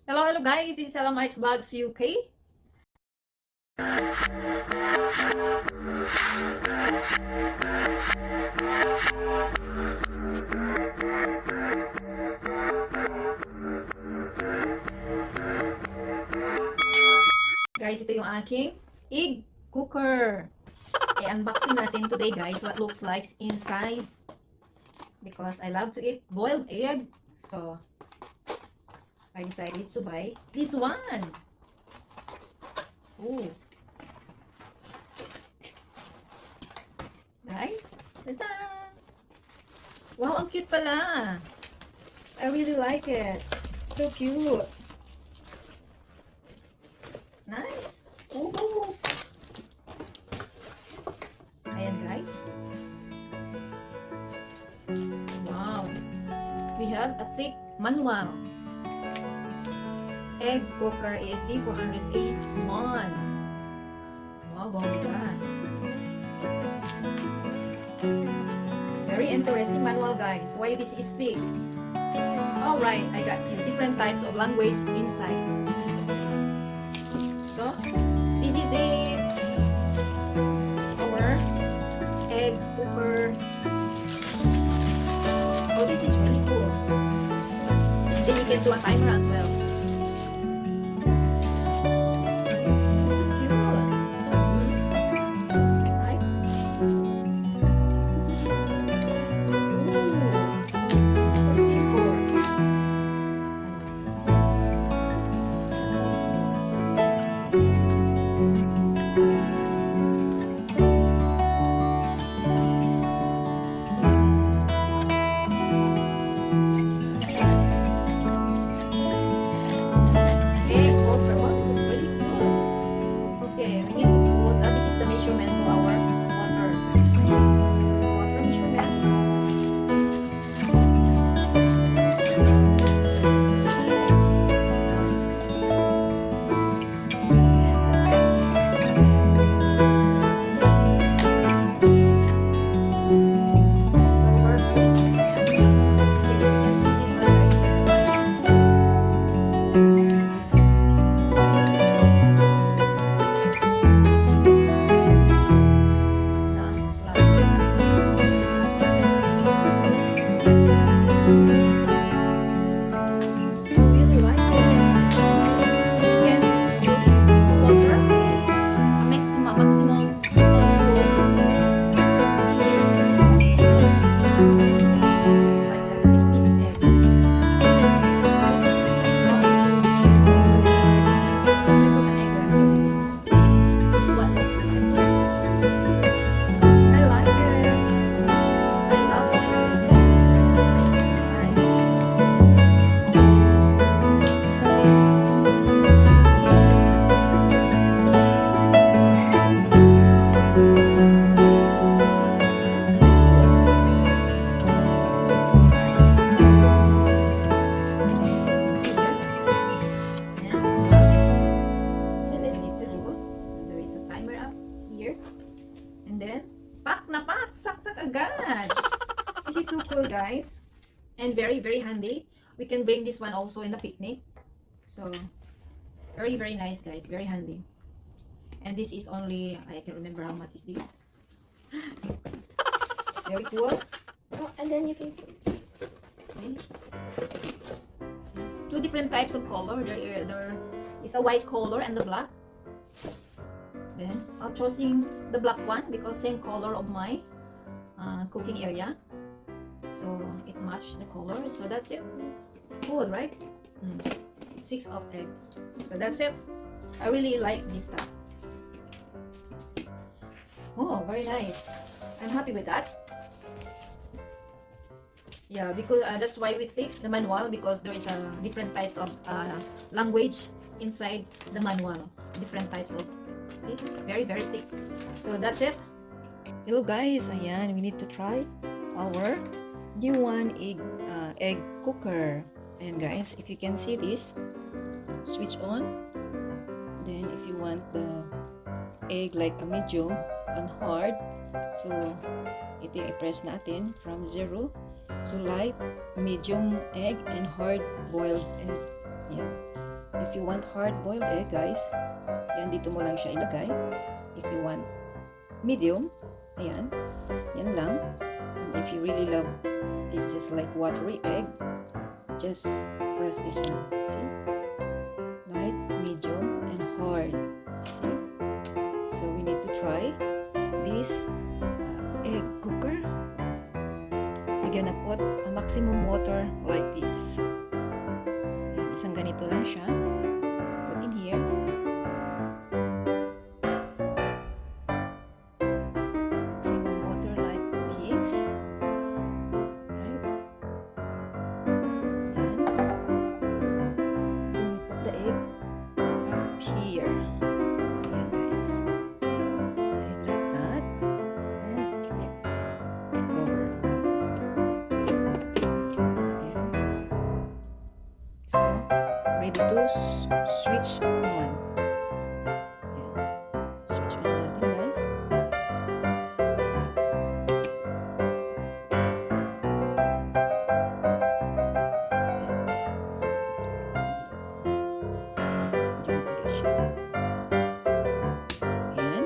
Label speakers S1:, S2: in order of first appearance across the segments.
S1: Hello, hello guys. This is Ella Mike's Vlogs UK. Guys, ito yung aking egg cooker. I-unboxing natin today guys what looks like inside because I love to eat boiled egg. So, I decided to buy this one. Ooh. Guys, tada! Wow, ang cute pala. I really like it. So cute. Nice. Ooh. Ayan guys. Wow. We have a thick manual. Egg cooker ASD 481. Wow, bongga. Very interesting manual guys. Why this is thick? Alright, I got two different types of language inside. So, this is it. Our egg cooker. Oh, this is really cool. And then you can do a timer as well. So cute. Right? Ooh. What's this for? Egg cooker. Wow, this is really cool. Okay, we need to put, this is the measurement for our water. Water measurement. So perfect. Okay, you can see this one right here. Really like it. You can use water, a maximum it's like a 6 piece egg. Put an egg there. What looks like. I like it. I love it. And then, pak na pak! Saksak agad! This is so cool, guys. And very, very handy. We can bring this one also in the picnic. So, very, very nice, guys. Very handy. And this is only, I can remember how much is this. Very cool.
S2: Oh, and then you can.
S1: Okay. Two different types of color. There is a white color and the black. Then I'm choosing the black one because same color of my cooking area, so it matched the color. So that's it. Cool, right? 6 of egg. So that's it. I really like this stuff. Oh, very nice. I'm happy with that. Yeah, because that's why we take the manual, because there is different types of language inside the manual. Different types of, see, very, very thick. So that's it. Hello guys, ayan, we need to try our new one egg cooker. Ayan guys, if you can see this, switch on. Then if you want the egg like a medium and hard, so ito yung i-press natin from 0 to light, medium egg, and hard boiled egg. Yan.
S3: if you want hard-boiled egg, guys, yan, dito mo lang siya ilagay. If you want medium, ayan, yan lang. And if you really love, it's just like watery egg, just press this one. See? Light, medium, and hard. See? So we need to try this egg cooker. We're gonna put a maximum water like this. Ayan, isang ganito lang siya. Put in here. Maximum water like this. Right? Ayan. Then put the egg up here. Ayan, guys. Like that. And click cover. Ayan. So, ready to switch on. Ayan. Switch on natin, guys. Medyo matigas siya. Ayan.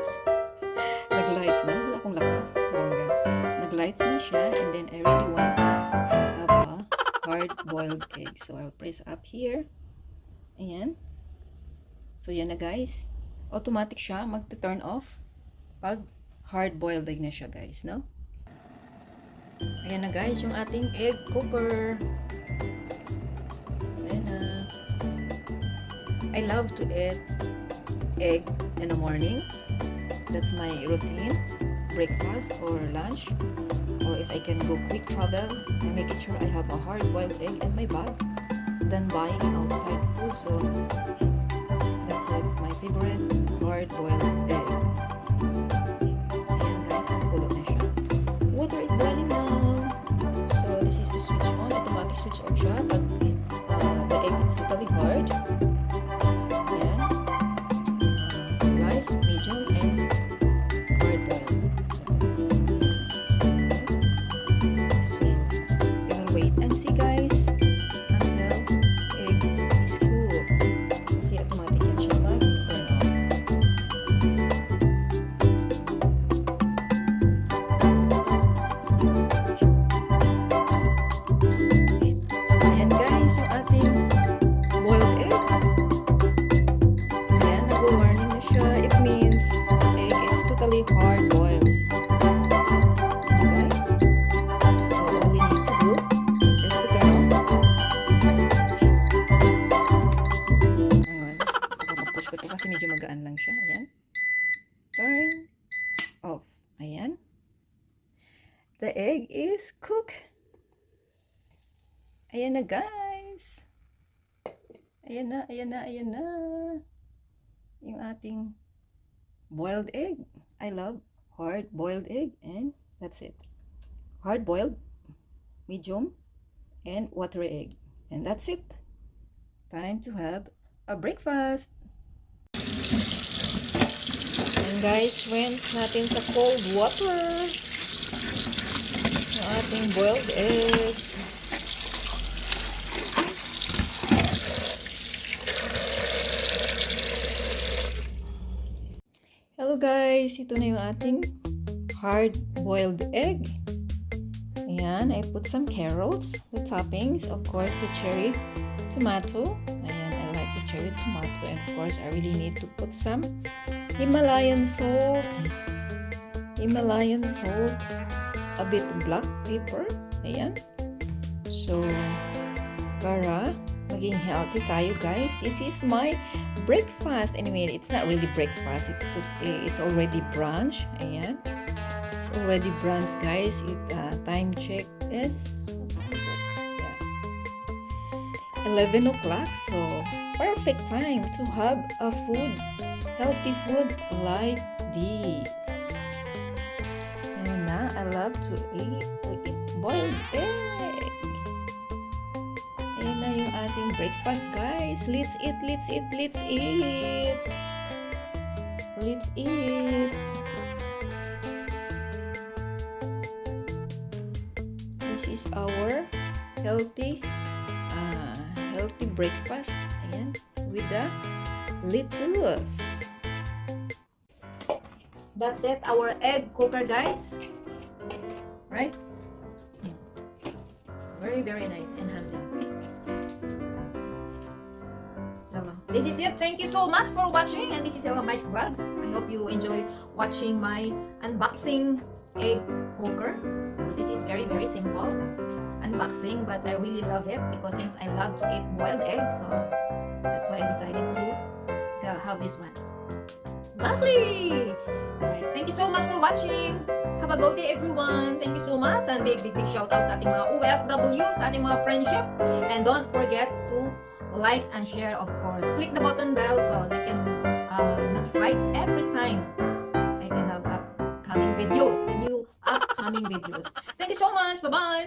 S3: Nag-lights na. Wala akong lakas. Bongga. Nag-lights na siya. And then I really want to have a hard-boiled egg. So I'll press up here. Ayan. So yan na, guys. Automatic siya. Mag-turn off pag hard-boiled egg na siya, guys. No? Ayan na, guys. Yung ating egg cooker. Ayan na. I love to eat egg in the morning. That's my routine. Breakfast or lunch. Or if I can go quick travel, I make it sure I have a hard-boiled egg in my bag than buying outside food. So that's like my favorite hard-boiled egg. Ayan, guys, kulog na siya. Water is boiling now. So this is the switch on. Automatic switch on siya pag the egg is totally hard. Ayan. Light, medium, and hard-boiled. So we will wait and see, guys, until egg is cool. Kasi automatic yan siya mag-turn on. Ayan, guys, yung ating boiled egg. Ayan, nag-warning na siya. It means egg is totally hard-boiled. Ayan, guys. So all we need to do is to turn off. Hang on. Push ko to kasi medyo magaan lang siya. Ayan. Turn off. Ayan. The egg is cooked. Ayan na, guys. Ayan na, ayan na, ayan na. Yung ating boiled egg. I love hard-boiled egg. And that's it. Hard-boiled, medium, and watery egg. And that's it. Time to have a breakfast. And guys, rinse natin sa cold water yung ating boiled egg. Hello guys, ito na yung ating hard-boiled egg. Ayan, I put some carrots, the toppings, of course, the cherry tomato. Ayan, I like the cherry tomato. And of course, I really need to put some Himalayan salt. Himalayan salt. A bit black pepper. Ayan. So, para maging healthy tayo, guys. This is my breakfast. Anyway, it's not really breakfast. It's already brunch. Ayan. It's already brunch, guys. Time check is 11 o'clock. So, perfect time to have a food, healthy food like this. And now, I love to eat boiled egg. Ayan na yung ating breakfast, guys. Let's eat, let's eat, let's eat. Let's eat. This is our healthy breakfast. Ayan. with the lettuce.
S1: That's it, our egg cooker, guys. Right? Very, very nice and handy. So, this is it. Thank you so much for watching. And this is Ella Mike's Vlogs. I hope you enjoy watching my unboxing egg cooker. So, this is very, very simple unboxing, but I really love it because since I love to eat boiled eggs, so that's why I decided to have this one. Lovely! Alright, thank you so much for watching. Have a good day, everyone. Thank you so much. And big shout out sa ating mga OFW, sa ating mga friendship. And don't forget to like and share, of course. Click the button bell so they can notify every time I can have upcoming videos, the new upcoming videos. Thank you so much. Bye-bye.